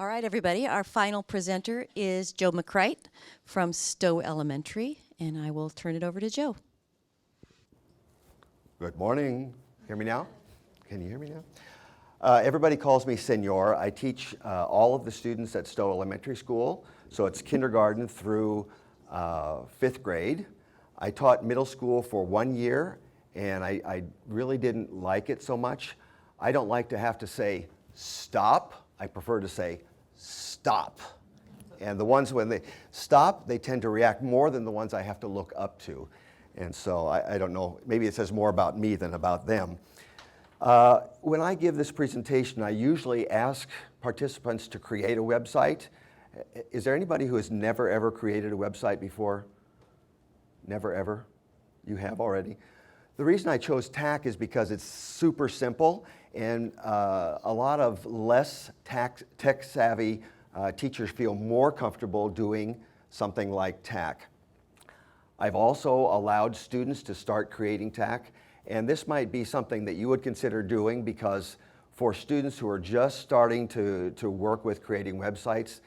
All right, everybody, our final presenter is Joe McCright from Stowe Elementary, and I will turn it over to Joe. Good morning. Hear me now? Can you hear me now? Everybody calls me Senor. I teach all of the students at Stowe Elementary School, so it's kindergarten through 5th grade. I taught middle school for 1 year, and I really didn't like it so much. I don't like to have to say stop. I prefer to say stop. And the ones when they stop, they tend to react more than the ones I have to look up to. And so I don't know, maybe it says more about me than about them. When I give this presentation, I usually ask participants to create a website. Is there anybody who has never ever created a website before? Never ever? You have already? The reason I chose TAC is because it's super simple, and a lot of less tech-savvy teachers feel more comfortable doing something like TAC. I've also allowed students to start creating TAC, and this might be something that you would consider doing, because for students who are just starting to work with creating websites,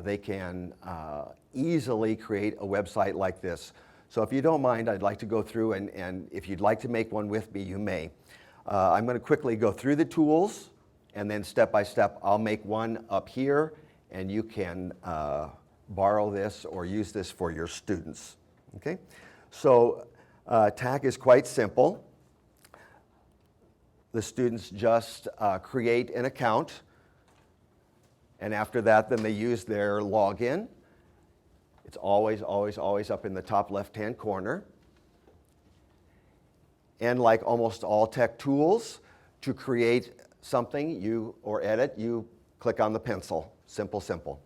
they can easily create a website like this. So if you don't mind, I'd like to go through, and if you'd like to make one with me, you may. I'm going to quickly go through the tools, and then step by step, I'll make one up here, and you can borrow this or use this for your students. Okay? So TAC is quite simple. The students just create an account, and after that, then they use their login. It's always, always, always up in the top left-hand corner. And like almost all tech tools, to create something or edit, you click on the pencil. Simple, simple.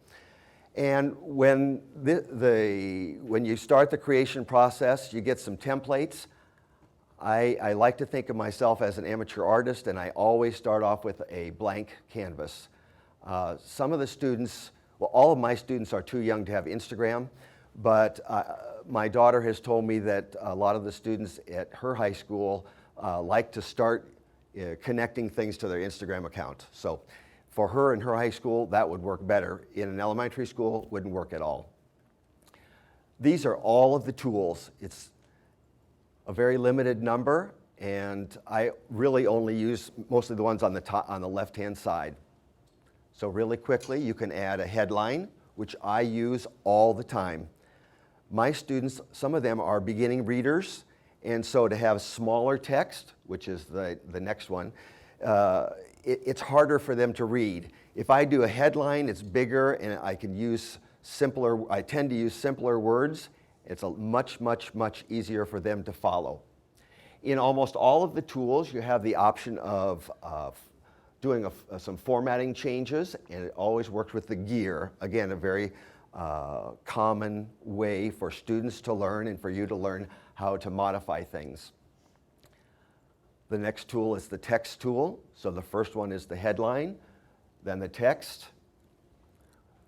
And when when you start the creation process, you get some templates. I like to think of myself as an amateur artist, and I always start off with a blank canvas. Some of the students, well, all of my students are too young to have Instagram, but my daughter has told me that a lot of the students at her high school like to start connecting things to their Instagram account. So for her in her high school, that would work better. In an elementary school, wouldn't work at all. These are all of the tools. It's a very limited number, and I really only use mostly the ones on the left-hand side. So really quickly, you can add a headline, which I use all the time. My students, some of them are beginning readers, and so to have smaller text, which is the next one, it's harder for them to read. If I do a headline, it's bigger, and I tend to use simpler words. It's much, much, much easier for them to follow. In almost all of the tools, you have the option of doing some formatting changes, and it always works with the gear. Again, a very common way for students to learn and for you to learn how to modify things. The next tool is the text tool. So the first one is the headline, then the text.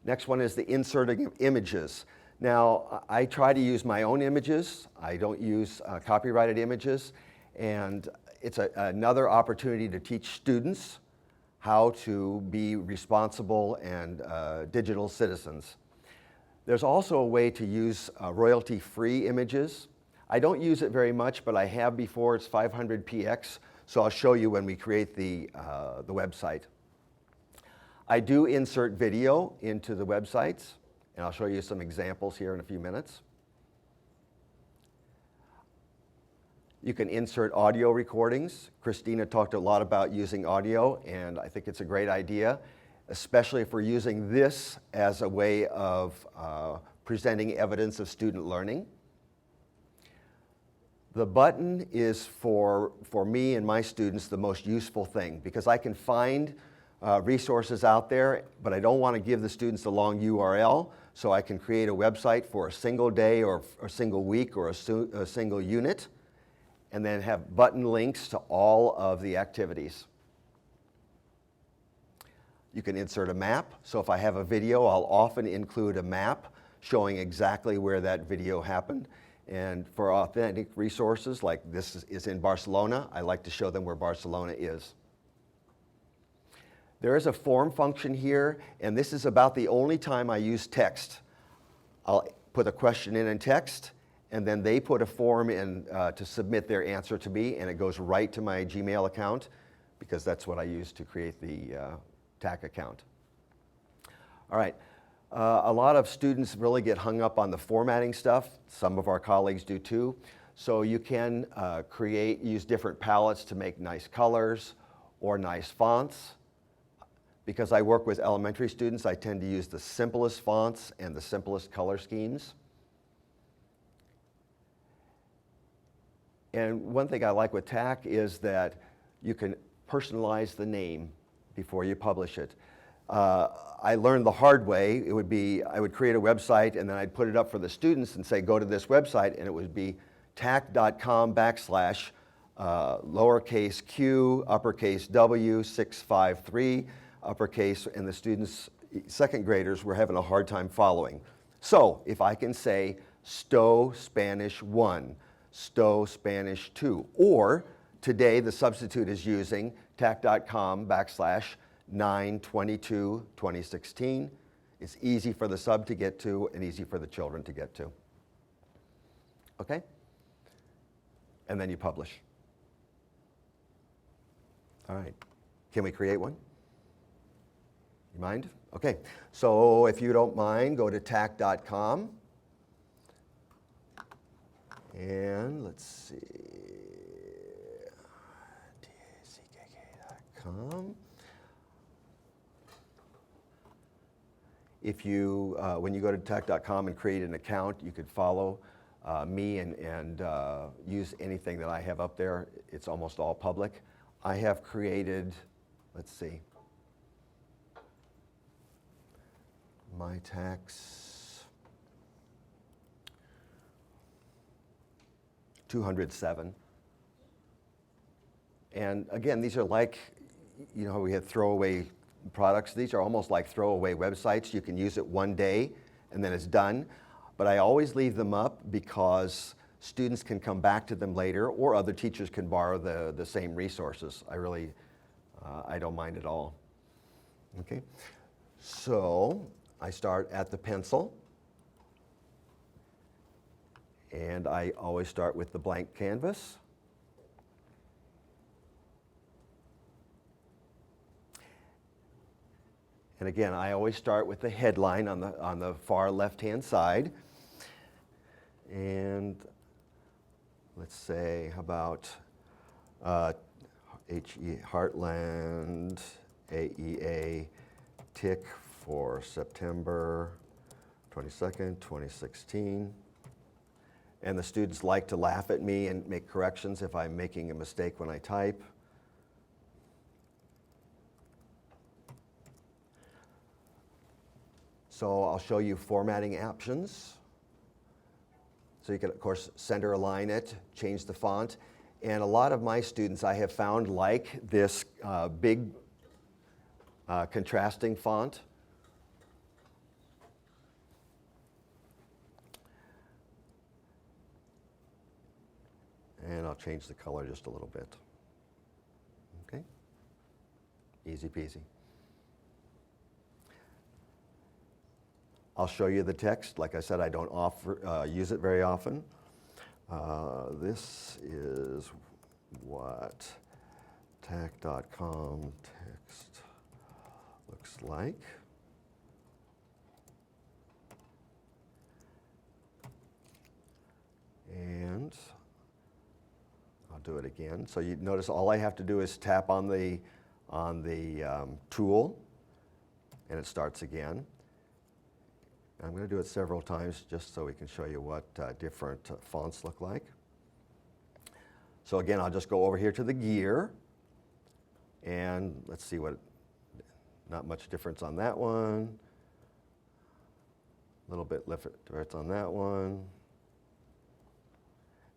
Next one is the inserting of images. Now, I try to use my own images. I don't use copyrighted images, and it's another opportunity to teach students how to be responsible and digital citizens. There's also a way to use royalty-free images. I don't use it very much, but I have before. It's 500px, so I'll show you when we create the website. I do insert video into the websites, and I'll show you some examples here in a few minutes. You can insert audio recordings. Christina talked a lot about using audio, and I think it's a great idea, especially if we're using this as a way of presenting evidence of student learning. The button is for me and my students the most useful thing, because I can find resources out there, but I don't want to give the students a long URL, so I can create a website for a single day or a single week or a single unit, and then have button links to all of the activities. You can insert a map. So if I have a video, I'll often include a map showing exactly where that video happened. And for authentic resources, like this is in Barcelona, I like to show them where Barcelona is. There is a form function here, and this is about the only time I use text. I'll put a question in text, and then they put a form in to submit their answer to me, and it goes right to my Gmail account, because that's what I use to create the TAC account. All right. A lot of students really get hung up on the formatting stuff. Some of our colleagues do too. So you can use different palettes to make nice colors or nice fonts. Because I work with elementary students, I tend to use the simplest fonts and the simplest color schemes. And one thing I like with TAC is that you can personalize the name before you publish it. I learned the hard way. It would be, I would create a website and then I'd put it up for the students and say, go to this website, and it would be tac.com / lowercase q, uppercase W, 653, uppercase, and the students, second graders, were having a hard time following. So if I can say Stowe Spanish 1, Stowe Spanish 2, or today the substitute is using tac.com / 9/22/2016. It's easy for the sub to get to and easy for the children to get to. Okay? And then you publish. All right. Can we create one? You mind? Okay. So if you don't mind, go to tac.com. And let's see. TACK.com. If you, when you go to tac.com and create an account, you could follow me and use anything that I have up there. It's almost all public. I have created, let's see, my tax 207. And again, these are like, you know how we had throwaway products? These are almost like throwaway websites. You can use it one day and then it's done. But I always leave them up because students can come back to them later, or other teachers can borrow the same resources. I don't mind at all. Okay, so I start at the pencil. And I always start with the blank canvas. And again, I always start with the headline on the far left-hand side. And let's say, how about Heartland AEA TIC for September 22nd, 2016. And the students like to laugh at me and make corrections if I'm making a mistake when I type. So I'll show you formatting options. So you can, of course, center align it, change the font. And a lot of my students I have found like this big contrasting font. And I'll change the color just a little bit. Okay? Easy peasy. I'll show you the text. Like I said, I don't use it very often. This is what tac.com text looks like. And I'll do it again. So you notice all I have to do is tap on the tool, and it starts again. I'm going to do it several times just so we can show you what different fonts look like. So again, I'll just go over here to the gear, and let's see what, not much difference on that one. A little bit difference on that one.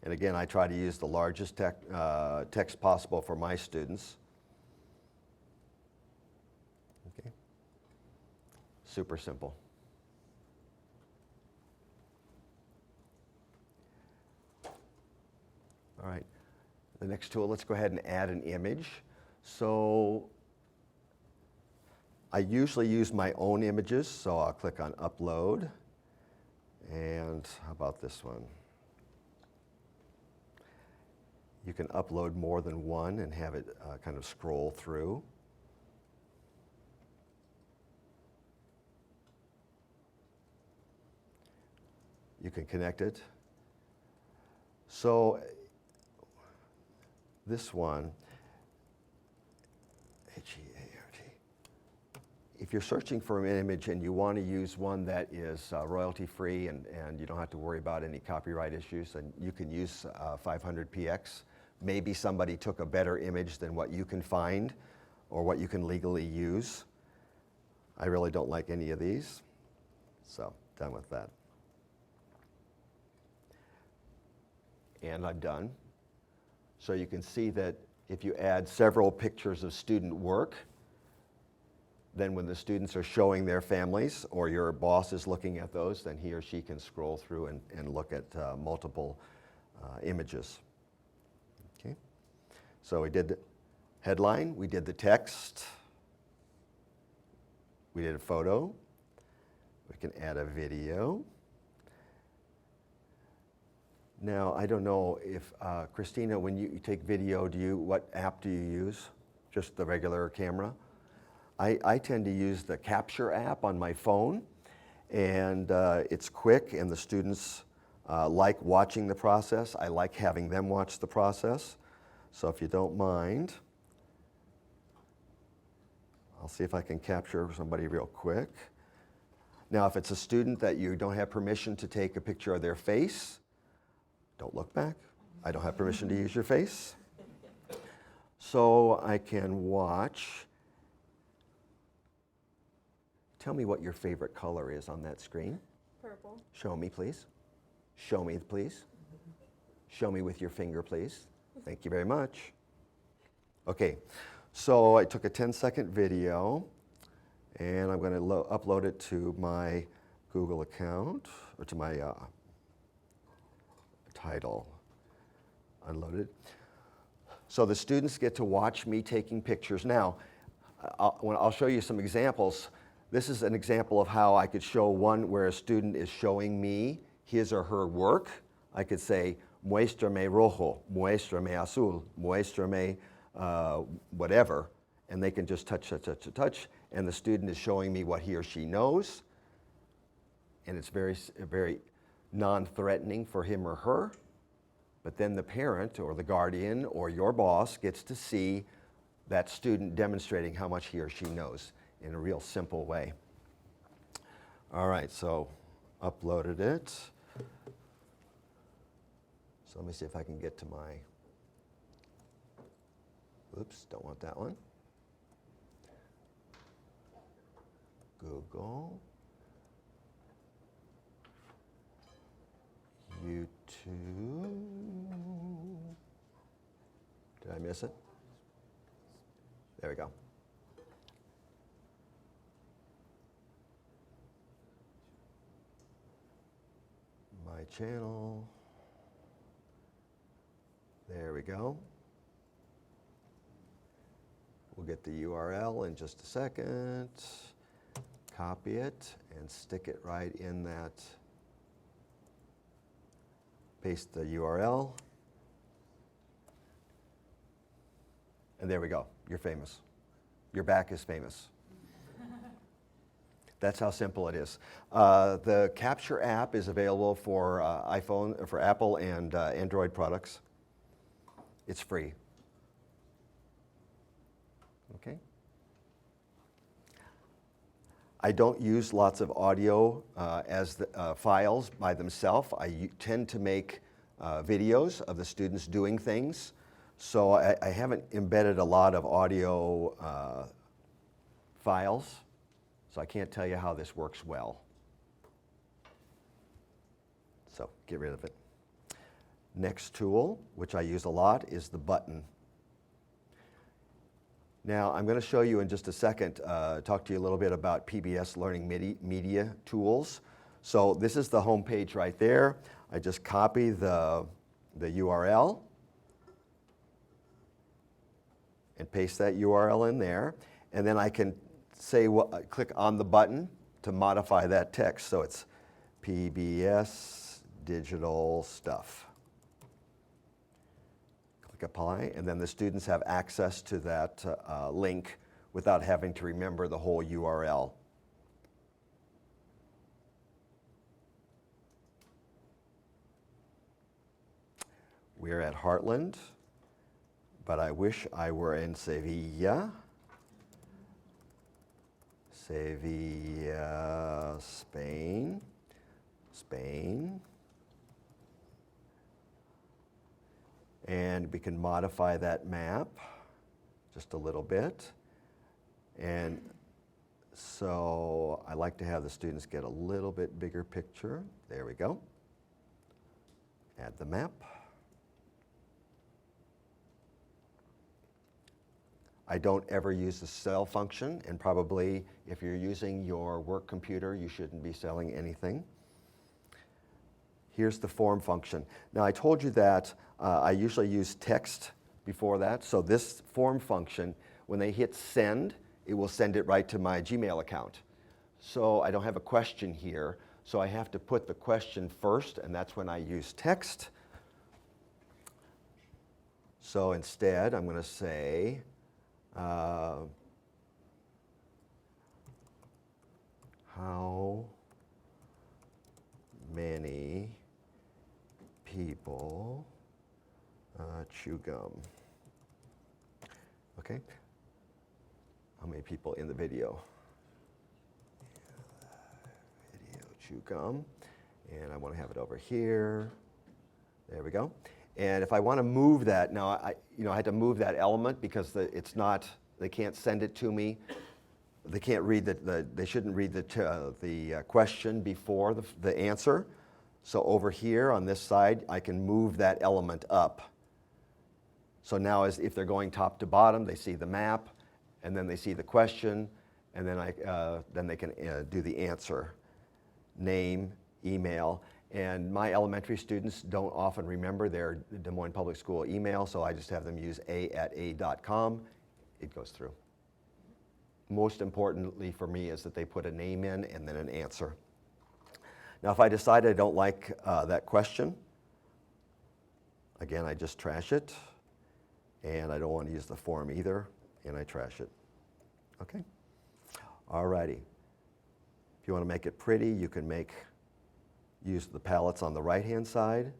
And again, I try to use the largest text possible for my students. Okay. Super simple. All right, the next tool, let's go ahead and add an image. So I usually use my own images, so I'll click on Upload. And how about this one? You can upload more than one and have it kind of scroll through. You can connect it. So this one, H-E-A-R-T. If you're searching for an image and you want to use one that is royalty-free and you don't have to worry about any copyright issues, then you can use 500px. Maybe somebody took a better image than what you can find or what you can legally use. I really don't like any of these, so done with that. And I'm done. So you can see that if you add several pictures of student work, then when the students are showing their families or your boss is looking at those, then he or she can scroll through and look at multiple images. Okay. So we did the headline, we did the text, we did a photo, we can add a video. Now, I don't know if, Christina, when you take video, what app do you use? Just the regular camera? I tend to use the Capture app on my phone, and it's quick, and the students like watching the process. I like having them watch the process. So if you don't mind, I'll see if I can capture somebody real quick. Now, if it's a student that you don't have permission to take a picture of their face, don't look back. I don't have permission to use your face. So I can watch. Tell me what your favorite color is on that screen. Purple. Show me, please. Show me, please. Show me with your finger, please. Thank you very much. Okay, so I took a 10-second video, and I'm going to upload it to my Google account, or to my title. Unloaded. So the students get to watch me taking pictures. Now, I'll show you some examples. This is an example of how I could show one where a student is showing me his or her work. I could say, muéstrame rojo, muéstrame azul, muéstrame whatever, and they can just touch, and the student is showing me what he or she knows, and it's very non-threatening for him or her, but then the parent or the guardian or your boss gets to see that student demonstrating how much he or she knows in a real simple way. All right, so uploaded it. So let me see if I can get to my, oops, don't want that one. Google. YouTube. Did I miss it? There we go. My channel. There we go. We'll get the URL in just a second. Copy it and stick it right in that. Paste the URL. And there we go. You're famous. Your back is famous. That's how simple it is. The Capture app is available for iPhone, for Apple and Android products. It's free. Okay. I don't use lots of audio as the, files by themselves. I tend to make videos of the students doing things. So I haven't embedded a lot of audio files. So I can't tell you how this works well. So get rid of it. Next tool, which I use a lot, is the button. Now I'm going to show you in just a second, talk to you a little bit about PBS Learning Media tools. So this is the home page right there. I just copy the URL and paste that URL in there. And then I can say, click on the button to modify that text. So it's PBS Digital Stuff. Click apply, and then the students have access to that link without having to remember the whole URL. We're at Heartland, but I wish I were in Sevilla. Sevilla, Spain. And we can modify that map just a little bit. And so I like to have the students get a little bit bigger picture. There we go. Add the map. I don't ever use the sell function, and probably if you're using your work computer, you shouldn't be selling anything. Here's the form function. Now, I told you that I usually use text before that, so this form function, when they hit send, it will send it right to my Gmail account. So I don't have a question here, so I have to put the question first, and that's when I use text. So instead, I'm going to say, how many people chew gum? Okay. How many people in the video? Video chew gum. And I want to have it over here. There we go. And if I want to move that, now I had to move that element because it's not, they can't send it to me. They can't read they shouldn't read the question before the answer. So over here on this side, I can move that element up. So now if they're going top to bottom, they see the map, and then they see the question, and then they can do the answer. Name, email. And my elementary students don't often remember their Des Moines Public School email, so I just have them use a@a.com. It goes through. Most importantly for me is that they put a name in and then an answer. Now, if I decide I don't like that question, again, I just trash it. And I don't want to use the form either, and I trash it. Okay? All righty. If you want to make it pretty, you can use the palettes on the right-hand side.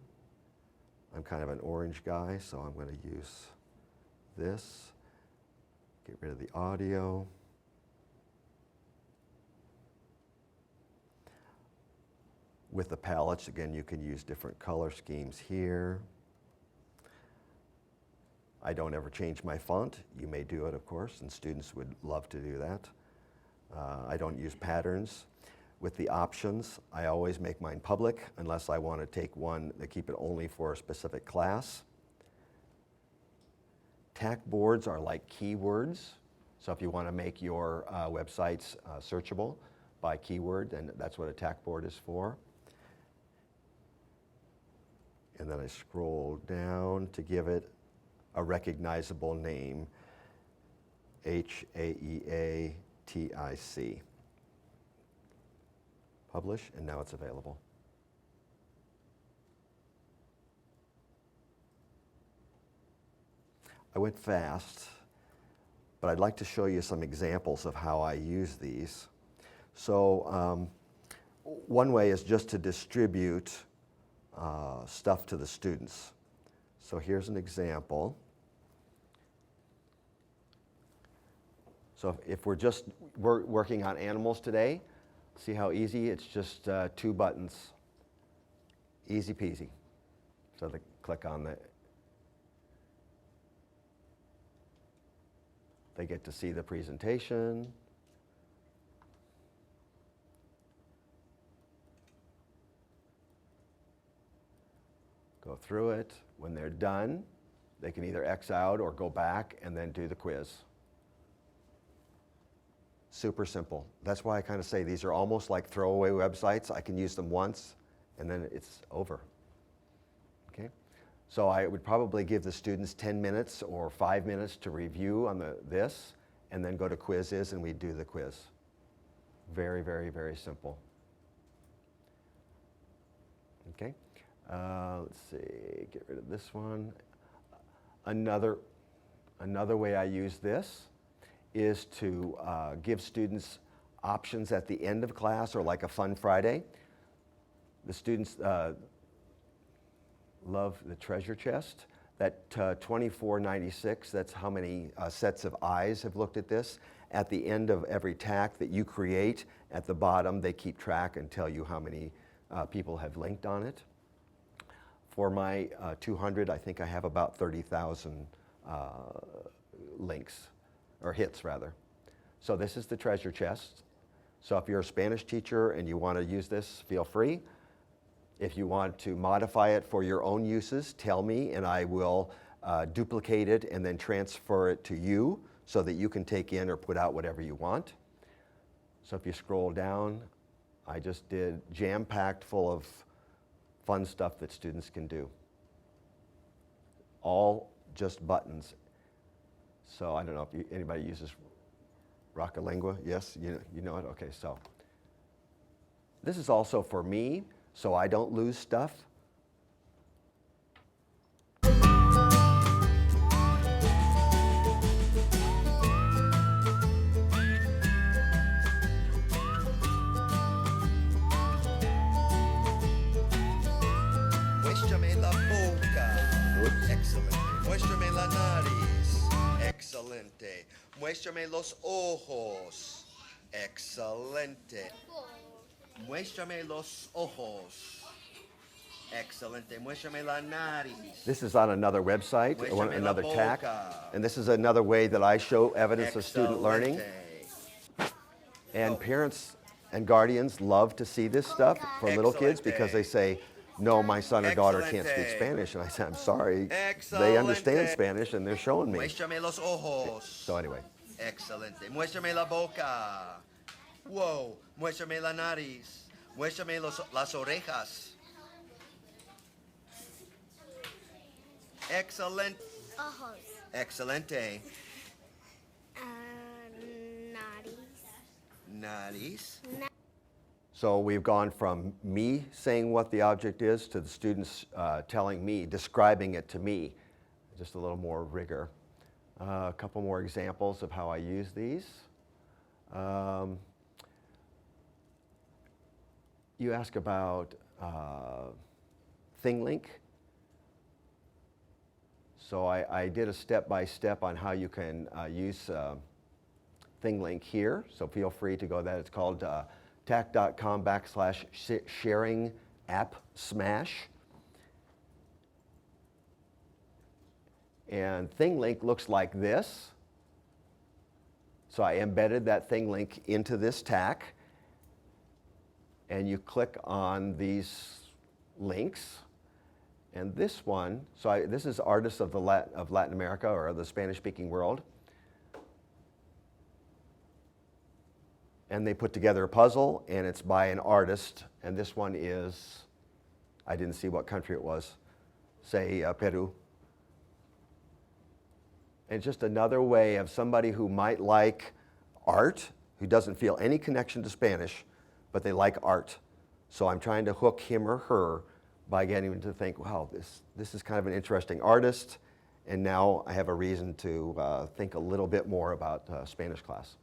I'm kind of an orange guy, so I'm going to use this. Get rid of the audio. With the palettes, again, you can use different color schemes here. I don't ever change my font. You may do it, of course, and students would love to do that. I don't use patterns. With the options, I always make mine public unless I want to take one to keep it only for a specific class. TAC boards are like keywords. So if you want to make your websites searchable by keyword, then that's what a TAC board is for. And then I scroll down to give it a recognizable name, HAEATIC. Publish, and now it's available. I went fast, but I'd like to show you some examples of how I use these. So one way is just to distribute stuff to the students. So here's an example. So if we're just working on animals today, see how easy? It's just 2 buttons. Easy peasy. So they click on the, they get to see the presentation. Go through it. When they're done, they can either X out or go back and then do the quiz. Super simple. That's why I kind of say these are almost like throwaway websites. I can use them once and then it's over. Okay? So I would probably give the students 10 minutes or 5 minutes to review on this, and then go to quizzes, and we do the quiz. Very, very, very simple. Okay, let's see, get rid of this one. Another way I use this is to give students options at the end of class, or like a fun Friday. The students love the treasure chest. That $24.96, that's how many sets of eyes have looked at this. At the end of every TAC that you create, at the bottom, they keep track and tell you how many people have linked on it. For my 200, I think I have about 30,000 links, or hits rather. So this is the treasure chest. So if you're a Spanish teacher and you want to use this, feel free. If you want to modify it for your own uses, tell me, and I will duplicate it and then transfer it to you so that you can take in or put out whatever you want. So if you scroll down, I just did jam-packed full of fun stuff that students can do. All just buttons. So I don't know if anybody uses Rockalingua. Yes, you know it? Okay, so this is also for me, so I don't lose stuff. Muéstrame la boca. Excelente. Muéstrame la nariz. Excelente. Muéstrame los ojos. Excelente. Muéstrame los ojos. Excelente. Muéstrame la nariz. This is on another website, or Muéstrame la another TAC, boca. and this is another way that I show evidence of student learning. Excelente. And parents and guardians love to see this stuff for little kids because they say, no, my son or daughter can't speak Excelente. Spanish. And I said, I'm sorry, they Excelente. understand Spanish and they're showing me. Muéstrame los ojos. So anyway, Excelente. Muéstrame la boca. Wow. Muéstrame la nariz. Muéstrame las orejas. Excelente. Ojos. Excelente. Nariz. Nariz. so we've gone from me saying what the object is to the students telling me, describing it to me. Just a little more rigor. A couple more examples of how I use these. You ask about ThingLink. So I did a step-by-step on how you can use ThingLink here. So feel free to go there. It's called tac.com/sharing app smash. And ThingLink looks like this. So I embedded that ThingLink into this TAC. And you click on these links. And this one, this is artists of Latin America, or the Spanish-speaking world. And they put together a puzzle, and it's by an artist. And this one is, I didn't see what country it was, say Peru. And just another way of somebody who might like art, who doesn't feel any connection to Spanish, but they like art. So I'm trying to hook him or her by getting them to think, wow, this is kind of an interesting artist, and now I have a reason to think a little bit more about Spanish class.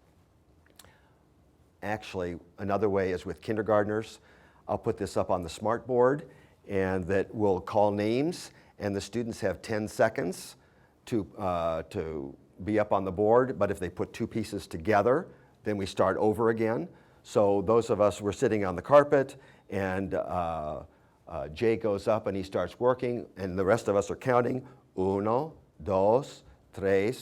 Actually, another way is with kindergartners. I'll put this up on the smart board, and that will call names, and the students have 10 seconds to be up on the board, but if they put two pieces together, then we start over again. So those of us, we're sitting on the carpet, and Jay goes up and he starts working, and the rest of us are counting. 1, 2, 3,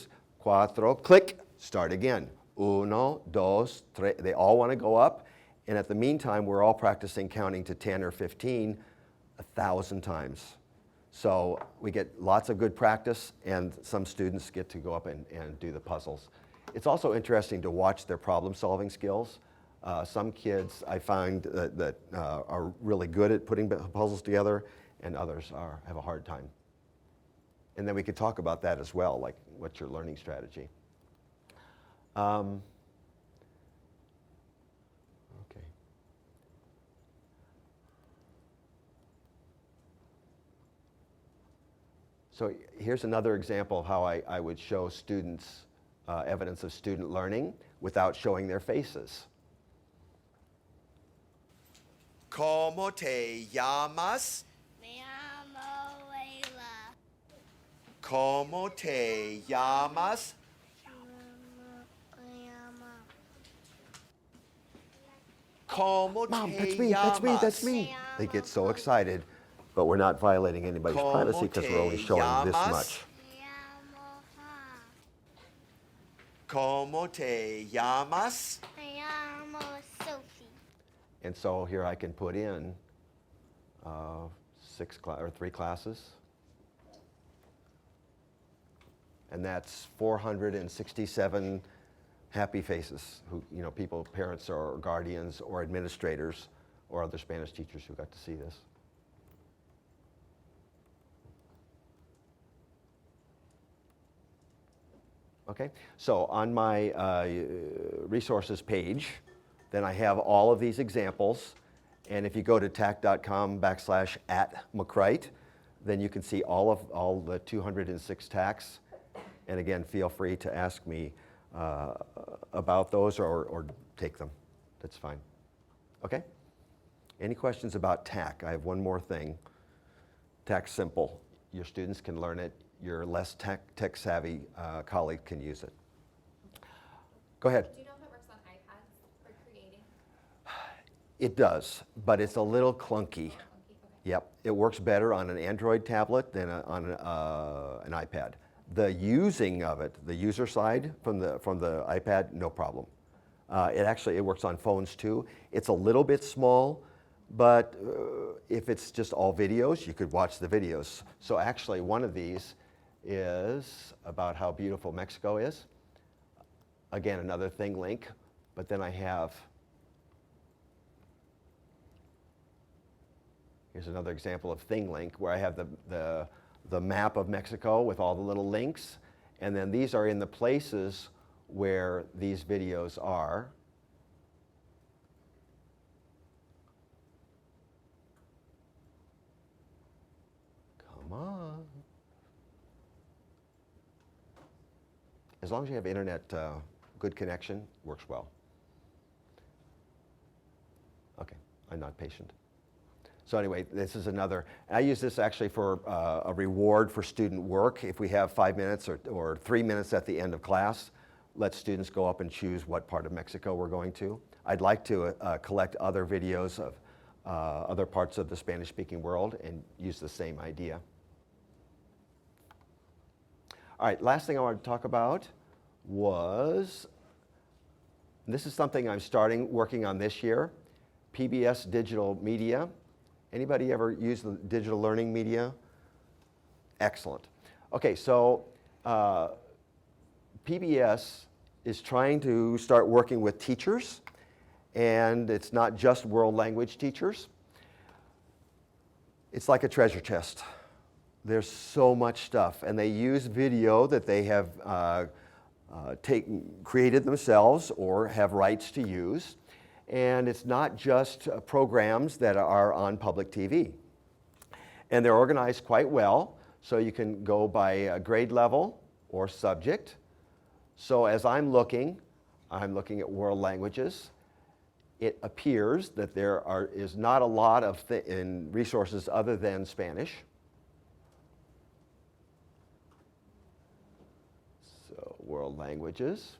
4, click, start again. 1, 2, 3, they all want to go up, and at the meantime, we're all practicing counting to 10 or 15 1,000 times. So we get lots of good practice, and some students get to go up and do the puzzles. It's also interesting to watch their problem-solving skills. Some kids I find that are really good at putting puzzles together, and others have a hard time. And then we could talk about that as well, like what's your learning strategy? Okay. So here's another example of how I would show students evidence of student learning without showing their faces. ¿Cómo te llamas? Me llamo Layla. ¿Cómo te llamas? Me llamo. ¿Cómo Mom, te that's me, llamas? that's me, that's me. They get so excited, but we're not violating anybody's ¿Cómo privacy because we're only te showing this llamas? much. Me llamo Ha. ¿Cómo te llamas? Me llamo Sophie. And so here I can put in 3 classes. And that's 467 happy faces who, people, parents or guardians or administrators or other Spanish teachers who got to see this. Okay, so on my resources page, then I have all of these examples. And if you go to tac.com/@McCright, then you can see all the 206 tacs. And again, feel free to ask me about those or take them. That's fine. Okay? Any questions about TAC? I have one more thing. TAC's simple. Your students can learn it. Your less tech-savvy colleague can use it. Go ahead. Do you know if it works on iPads for creating? It does, but it's a little clunky. Okay. Yep, it works better on an Android tablet than on an iPad. The using of it, the user side from the iPad, no problem. It works on phones too. It's a little bit small, but if it's just all videos, you could watch the videos. So actually, one of these is about how beautiful Mexico is. Again, another thing link, but then I have. Here's another example of thing link where I have the map of Mexico with all the little links, and then these are in the places where these videos are. Come on. As long as you have internet, good connection, works well. Okay, I'm not patient. So anyway, this is another, I use this actually for a reward for student work. If we have 5 minutes or 3 minutes at the end of class, let students go up and choose what part of Mexico we're going to. I'd like to collect other videos of other parts of the Spanish-speaking world and use the same idea. All right, last thing I want to talk about was, this is something I'm working on this year, Pbs Digital Media. Anybody ever use the digital learning media? Excellent. Okay, so PBS is trying to start working with teachers, and it's not just world language teachers. It's like a treasure chest. There's so much stuff, and they use video that they have created themselves or have rights to use. And it's not just programs that are on public TV. And they're organized quite well, so you can go by grade level or subject. So as I'm looking at world languages. It appears that there is not a lot of in resources other than Spanish. So world languages.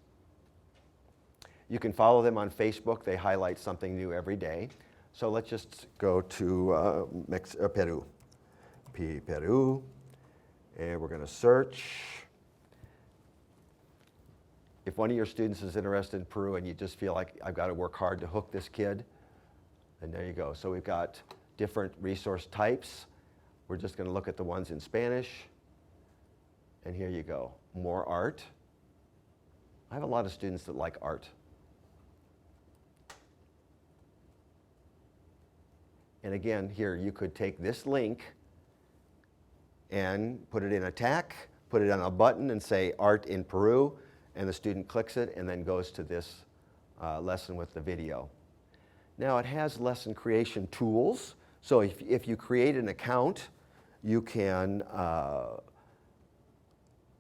You can follow them on Facebook. They highlight something new every day. So let's just go to Peru. Peru. And we're going to search. If one of your students is interested in Peru and you just feel like I've got to work hard to hook this kid, then there you go. So we've got different resource types. We're just going to look at the ones in Spanish. And here you go. More art. I have a lot of students that like art. And again, here you could take this link and put it in a TAC, put it on a button and say art in Peru, and the student clicks it and then goes to this lesson with the video. Now it has lesson creation tools. So if you create an account, you can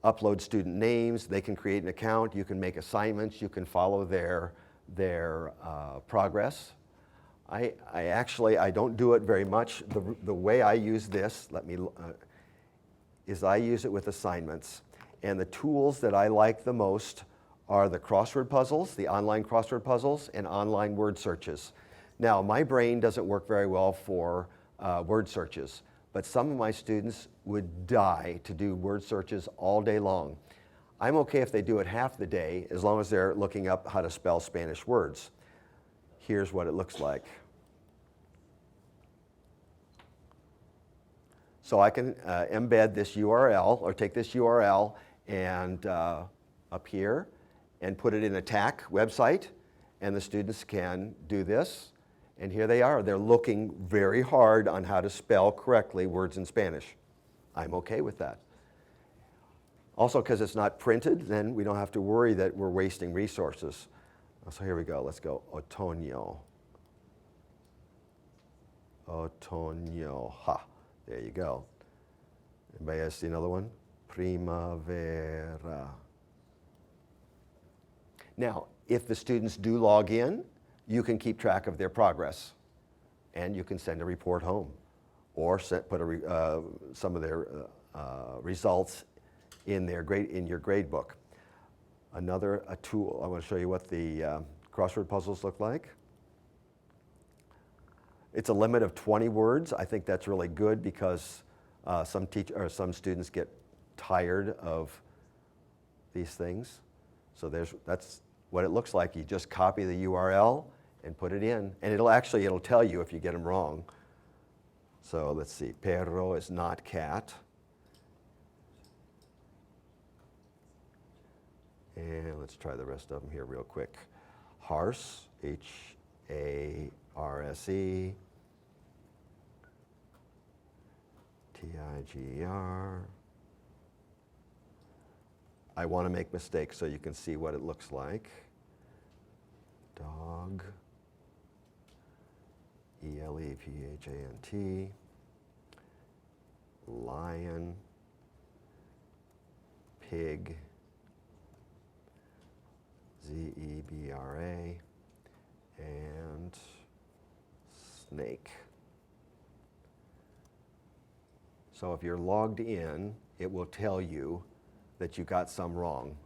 upload student names, they can create an account, you can make assignments, you can follow their progress. I don't do it very much. The way I use this, is I use it with assignments. And the tools that I like the most are the crossword puzzles, the online crossword puzzles, and online word searches. Now, my brain doesn't work very well for word searches, but some of my students would die to do word searches all day long. I'm okay if they do it half the day, as long as they're looking up how to spell Spanish words. Here's what it looks like. So I can embed this URL, or take this URL and up here, and put it in a TAC website, and the students can do this. And here they are. They're looking very hard on how to spell correctly words in Spanish. I'm okay with that. Also, because it's not printed, then we don't have to worry that we're wasting resources. So here we go. Let's go. Otoño. Otoño. Ha. There you go. Anybody see another one? Primavera. Now, if the students do log in, you can keep track of their progress, and you can send a report home, or put some of their results in your grade book. Another tool. I want to show you what the crossword puzzles look like. It's a limit of 20 words. I think that's really good because some students get tired of these things. So that's what it looks like. You just copy the URL and put it in, and it'll tell you if you get them wrong. So let's see, perro is not cat. And let's try the rest of them here real quick. Harse, H-A-R-S-E. T-I-G-E-R. I want to make mistakes so you can see what it looks like. Dog. E-L-E-P-H-A-N-T. Lion. Pig. Z-E-B-R-A. And snake. So if you're logged in, it will tell you that you got some wrong.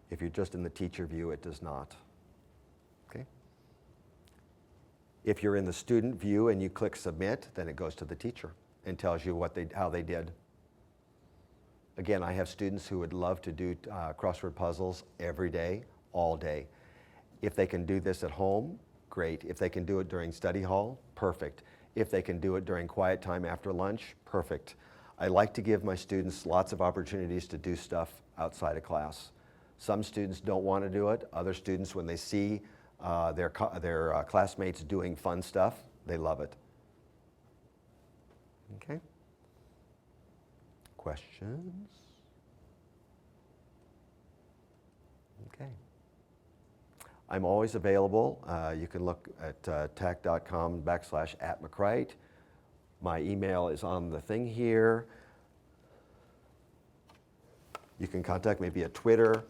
If you're just in the teacher view, it does not. Okay? If you're in the student view and you click submit, then it goes to the teacher and tells you how they did. Again, I have students who would love to do crossword puzzles every day, all day. If they can do this at home, great. If they can do it during study hall, perfect. If they can do it during quiet time after lunch, perfect. I like to give my students lots of opportunities to do stuff outside of class. Some students don't want to do it. Other students, when they see their classmates doing fun stuff, they love it. Okay? Questions? Okay. I'm always available. You can look at tac.com/@McCright. My email is on the thing here. You can contact me via Twitter.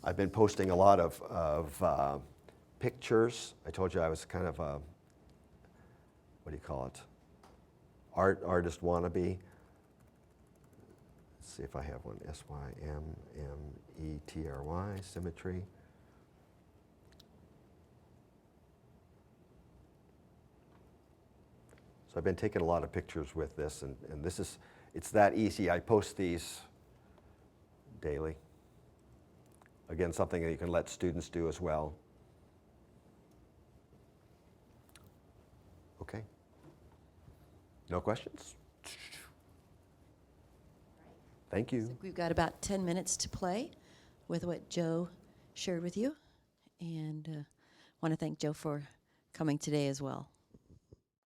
I've been posting a lot of pictures. I told you I was kind of a, what do you call it? Artist wannabe. Let's see if I have one. S-Y-M-M-E-T-R-Y, symmetry. So I've been taking a lot of pictures with this, and it's that easy. I post these daily. Again, something that you can let students do as well. Okay. No questions? Thank you. We've got about 10 minutes to play with what Joe shared with you, and want to thank Joe for coming today as well.